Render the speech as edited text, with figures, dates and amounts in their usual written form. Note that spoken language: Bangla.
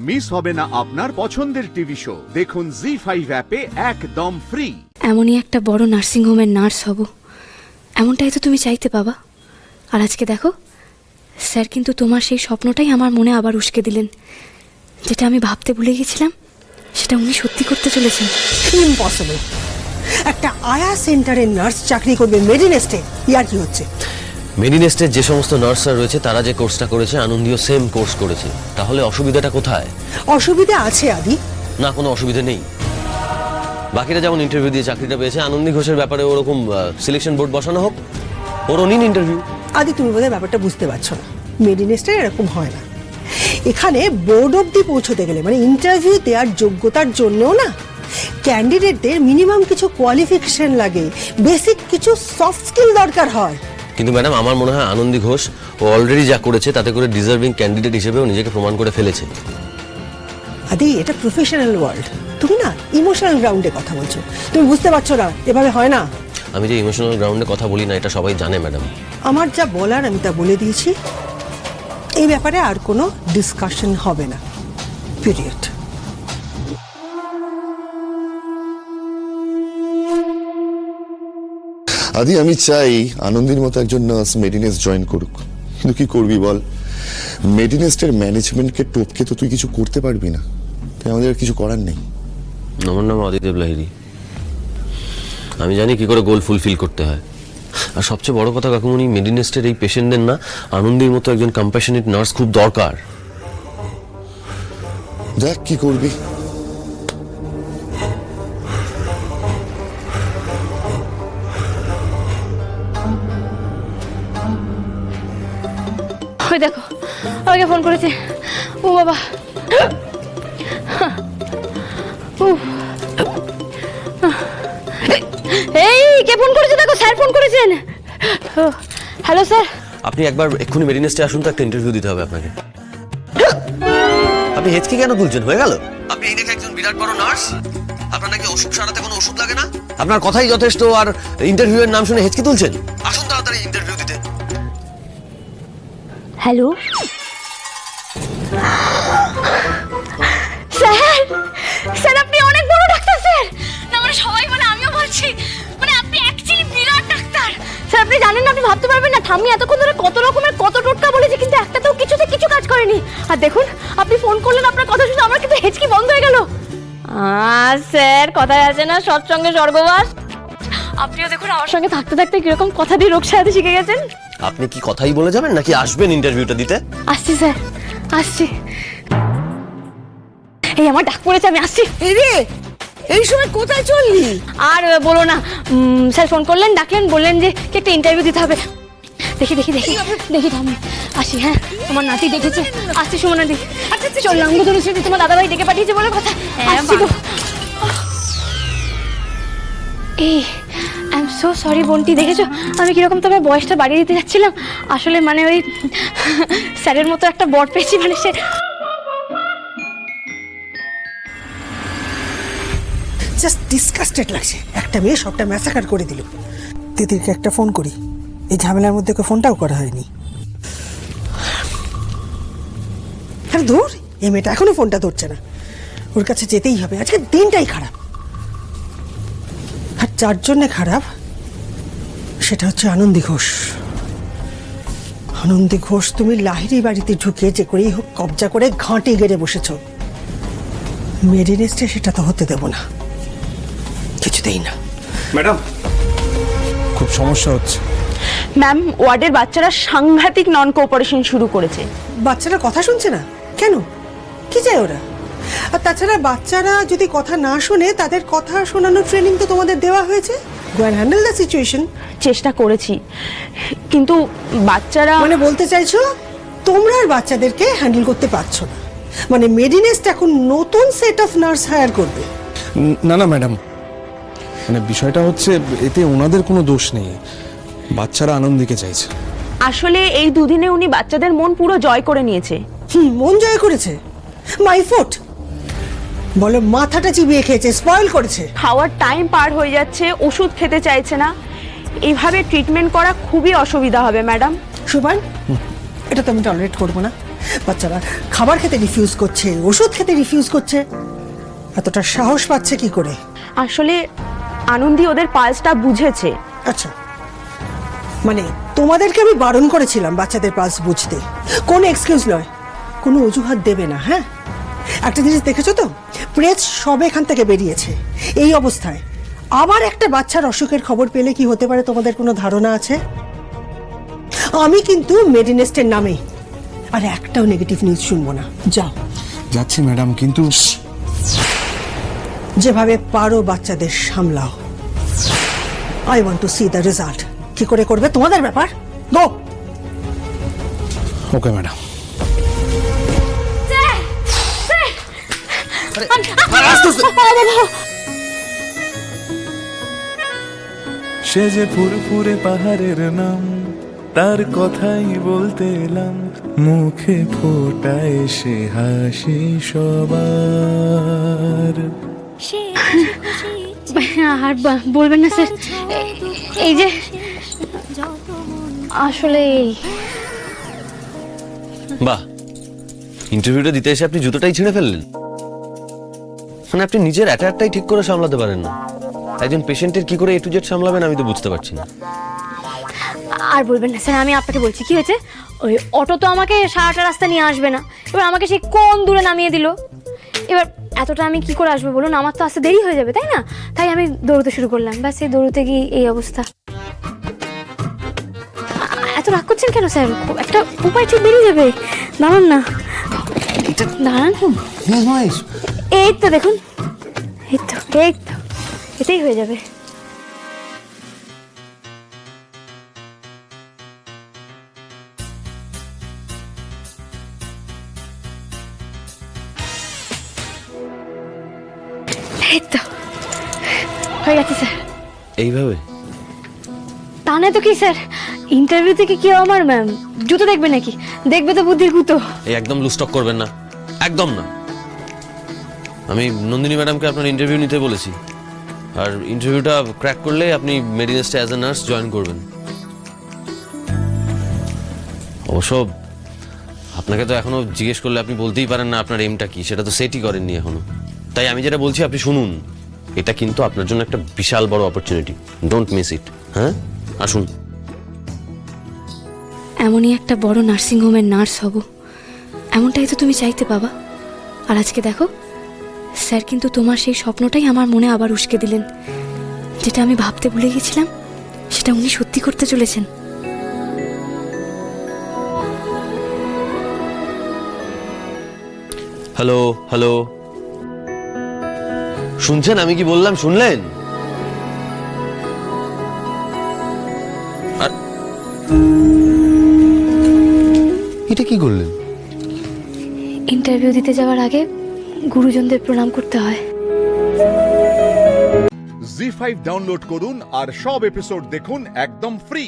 মিস হবে না আপনার পছন্দের টিভি শো। দেখুন জি5 অ্যাপে একদম ফ্রি। এমনই একটা বড় নার্সিং হোমের নার্স হব, এমনটাই তো তুমি চাইতে বাবা। আর আজকে দেখো স্যার কিন্তু তোমার সেই স্বপ্নটাই আমার মনে আবার উস্কে দিলেন। যেটা আমি ভাবতে ভুলে গেছিলাম সেটা উনি সত্যি করতে চলেছেন। ইম্পসিবল। একটা আয়া সেন্টারের নার্স চাকরি করবে মেডিনেস্টে, ইয়ার কি হচ্ছে? মেডিনেস্টের যে সমস্ত নার্সরা রয়েছে তারা যে কোর্সটা করেছে আনন্দীও সেম কোর্স করেছে, তাহলে অসুবিধাটা কোথায়? অসুবিধা আছে আদি। না, কোনো অসুবিধা নেই। বাকিরা যেমন ইন্টারভিউ দিয়ে চাকরিটা পেয়েছে, আনন্দী ঘোষের ব্যাপারে ওরকম সিলেকশন বোর্ড বসানো হোক, ওরও নিন ইন্টারভিউ। আদি তুমি বোধহয় ব্যাপারটা বুঝতে পারছো না, মেডিনেস্টে এরকম হয় না। এখানে বোর্ড অবধি পৌঁছতে গেলে মানে ইন্টারভিউ দেওয়ার যোগ্যতার জন্যও না ক্যান্ডিডেটদের মিনিমাম কিছু কোয়ালিফিকেশন লাগে, বেসিক কিছু সফট স্কিল দরকার হয়। কিন্তু ম্যাডাম, আমার মনে হয় আনন্দী ঘোষ ও অলরেডি যা করেছে তাতে করে ডিজার্ভিং ক্যান্ডিডেট হিসেবেও নিজেকে প্রমাণ করে ফেলেছে। আদি এটা প্রফেশনাল ওয়ার্ল্ড, তুমি না ইমোশনাল গ্রাউন্ডে কথা বলছো, তুমি বুঝতে পারছো না, এভাবে হয় না। আমি যে ইমোশনাল গ্রাউন্ডে কথা বলি না এটা সবাই জানে ম্যাডাম। আমার যা বলার আমি তা বলে দিয়েছি, এই ব্যাপারে আর কোনো ডিসকাশন হবে না, পিরিয়ড। আদি আমি চাই আনন্দীর মতো একজন নার্স মেডিনেস্ট জয়েন করুক, কিন্তু কি করবি বল, মেডিনেস্টের ম্যানেজমেন্টকে টপকে তো তুই কিছু করতে পারবি না, তাই আমাদের আর কিছু করার নেই। আমার নাম আদিদেব লাহিড়ী, আমি জানি কি করে গোল ফুলফিল করতে হয়। আর সবচেয়ে বড় কথা কাকুমনি, মেডিনেস্টের এই পেশেন্টদের না আনন্দীর মতো একজন কম্প্যাশনেট নার্স খুব দরকার। দেখ কি করবি। ওই দেখো আমাকে ফোন করেছে। ও বাবা, এই কে ফোন করেছে? দেখো স্যার ফোন করেছেন। Hello sir. আপনি একবার এক্ষুনি মেডিনেস্টে আসুন তো, একটা ইন্টারভিউ দিতে হবে আপনাকে। আপনি হেঁচকি কেন তুলছেন? হয়ে গেল? আপনি এই দেখে একজন বিরাট বড় নার্স, আপনার নাকি অসুখ সারাতে কোনো ওষুধ লাগে না? আপনার কথাই যথেষ্ট, আর ইন্টারভিউ এর নাম শুনে হেঁচকি তুলছেন? আসুন তাড়াতাড়ি ইন্টারভিউ দিতে। Hello sir. স্যার আপনি অনেক বড় ডাক্তার স্যার। না মানে সবাই বলে, আমিও বলছি, মানে আপনি অ্যাকচুয়ালি বিরাট ডাক্তার স্যার। আপনি জানেন না, আপনি ভাবতে পারবেন না, ঠাম্মি এতক্ষণ ধরে কত রকমের কত টোটকা বলেছে, কিন্তু একটাতেও কিছুতে কিছু কাজ করেনি। আর দেখুন আপনি ফোন করলেন, আপনার কথা শুনে আমার কিন্তু হেঁচকি বন্ধ হয়ে গেল। স্যার কথায় আছে না, সৎসঙ্গে স্বর্গবাস। আপনিও দেখুন আমার সঙ্গে থাকতে থাকতে কিরকম কথা দিয়ে রোগ সারাতে শিখে গেছেন। আপনি কি কথাই বলে যাবেন নাকি আসবেন ইন্টারভিউটা দিতে? আসছি স্যার, আসছি। এই আমার ডাক পড়েছে, আমি আসছি। এই সময় কোথায় চললি? আর বলো না, স্যার ফোন করলেন, ডাকলেন, বললেন যে কি একটা ইন্টারভিউ দিতে হবে। দেখি দেখি দেখি দেখি থামি আসি। হ্যাঁ তোমার নাতি দেখেছে, আসছি সুমনা দি। আচ্ছা চললাম গো, ধরেছি তোমার দাদাভাই ডেকে পাঠিয়েছে বলে কথা। আসছি গো। এই আই এম সো সরি বন্টি, দেখেছো আমি কিরকম তোমার বয়সটা বাড়িয়ে দিতে যাচ্ছিলাম। আসলে মানে ওই স্যারের মতো একটা বর পেয়েছি, মানে সে জাস্ট ডিসকাস্টেড লাগছে। একটা মেয়ে সবটা ম্যাসাকার করে দিল। তিতিরকে একটা ফোন করি, এই ঝামেলার মধ্যে ওকে ফোনটাও করা হয়নি। আরে ধুর, এই মেয়েটা এখনো ফোনটা ধরছে না। ওর কাছে যেতেই হবে, আজকে দিনটাই খারাপ। আর যার জন্যে খারাপ সেটা হচ্ছে আনন্দী ঘোষ। আনন্দী ঘোষ, তুমি লাহিড়ী বাড়িতে ঢুকে যে করেই হোক কবজা করে ঘাঁটি গেড়ে বসেছ। মেডিনেস্টে সেটা তো হতে দেব না, কিছুতেই না। ম্যাডাম খুব সমস্যা হচ্ছে। ম্যাম, ওয়ার্ডের বাচ্চারা সাংঘাতিক নন কোঅপারেশন শুরু করেছে। বাচ্চারা কথা শুনছে না কেন? কি চায় ওরা? আর তাছাড়া বাচ্চারা যদি কথা না শোনে, তাদের কথা শোনানোর ট্রেনিং তো তোমাদের দেওয়া হয়েছে। Go and handle the situation. চেষ্টা করেছি, কিন্তু বাচ্চারা মানে বলতে চাইছো তোমরা আর বাচ্চাদেরকে হ্যান্ডেল করতে পারছো না? মানে মেডিনেস্ট এখন নতুন সেট অফ নার্স হায়ার করবে? না না ম্যাডাম, মানে বিষয়টা হচ্ছে এতে ওনাদের কোনো দোষ নেই, বাচ্চারা আনন্দীকে চাইছে। আসলে এই দুদিনে উনি বাচ্চাদের মন পুরো জয় করে নিয়েছে। মন জয় করেছে? মাই ফুট বলো, মাথাটা চিবিয়ে খেয়েছে, স্পয়েল করেছে। খাওয়ার টাইম পার হয়ে যাচ্ছে, ওষুধ খেতে চাইছে না। এইভাবে ট্রিটমেন্ট করা খুবই অসুবিধা হবে ম্যাডাম। সুবান, এটা তো আমি টলারেট করবো না। বাচ্চারা খাবার খেতে রিফিউজ করছে, ওষুধ খেতে রিফিউজ করছে, এতটা সাহস পাচ্ছে কি করে? আসলে আনন্দী ওদের পালসটা বুঝেছে। আচ্ছা, মানে তোমাদেরকে আমি বারণ করেছিলাম বাচ্চাদের পালস বুঝতে, কোনো এক্সকিউজ নয়, কোনো অজুহাত দেবে না। হ্যাঁ, একটা জিনিস দেখেছো তো, প্রেস সবে এখান থেকে বেরিয়েছে, এই অবস্থায় আবার একটা বাচ্চার অসুখের খবর পেলে কি হতে পারে তোমাদের কোনো ধারণা আছে? আমি কিন্তু মেডিনেস্টের নামে আর একটাও নেগেটিভ নিউজ শুনবো না। যাও। যাচ্ছি ম্যাডাম, কিন্তু যেভাবে পারো বাচ্চাদের সামলাও। I want to see the result. কি করে করবে তোমাদের ব্যাপার। গো। Okay madam. সে যে ফুরফুরে পাহাড়ের নাম, তার কথাই বলতে এলাম, মুখে ফোটায় সে হাসি সবার। আর বলবেন না স্যার, এই যে আসলে বাহ, ইন্টারভিউটা দিতে এসে আপনি জুতোটাই ছিঁড়ে ফেললেন। মানে আপনি নিজের অ্যাটায়ারটাই ঠিক করে সামলাতে পারেন না, একজন পেশেন্টের কি করে A to Z সামলাবেন আমি তো বুঝতে পারছি না। আর বলবেন না স্যার, আমি আপনাকে বলছি কি হয়েছে। ওই অটো তো আমাকে সারাটা রাস্তা নিয়ে আসবে না, এবার আমাকে সেই কোন দূরে নামিয়ে দিল। এবার এতটা আমি কি করে আসবো বলুন, আমার তো আসতে দেরি হয়ে যাবে তাই না? তাই আমি দৌড়তে শুরু করলাম, ব্যাস এই দৌড়তে গিয়ে এই অবস্থা। এত রাগ করছেন কেন স্যার? একটা উপায় ঠিক বেরিয়ে যাবে, দাঁড়ান না, দাঁড়ান। এই তো দেখুন, এই তো এটাই হয়ে যাবে। এই তো হয়ে গেছে স্যার। এইভাবে তা নয় তো কি স্যার, ইন্টারভিউ থেকে কেউ আমার ম্যাম জুতো দেখবে নাকি? দেখবে তো বুদ্ধির গুতো। এই একদম লুস্টক করবেন না, একদম না। আমি নন্দিনী ম্যাডামকে আপনার ইন্টারভিউ নিতে বলেছি, আর ইন্টারভিউটা ক্র্যাক করলে আপনি মেডিনেস্টে অ্যাজ এ নার্স জয়েন করবেন। অবশ্য আপনাকে তো এখনো জিজ্ঞেস করলে আপনি বলতেই পারেন না আপনার এমটা কি, সেটা তো সেটই করেননি এখনো। তাই আমি যেটা বলছি আপনি শুনুন, এটা কিন্তু আপনার জন্য একটা বিশাল বড় অপরচুনিটি, ডোন্ট মিস ইট। হ্যাঁ, আসুন। এমনই একটা বড় নার্সিং হোমের নার্স হব, এমনটাই তো তুমি চাইতে বাবা। আর আজকে দেখো স্যার কিন্তু তোমার সেই স্বপ্নটাই আমার মনে আবার উস্কে দিলেন। যেটা আমি ভাবতে ভুলে গেছিলাম সেটা উনি সত্যি করতে চলেছেন। হ্যালো হ্যালো, শুনছেন আমি কি বললাম? শুনলেন? এটা কি করলেন? ইন্টারভিউ দিতে যাওয়ার আগে গুরুজনদের প্রণাম করতে হয়। জি5 ডাউনলোড করুন আর সব এপিসোড দেখুন একদম ফ্রি।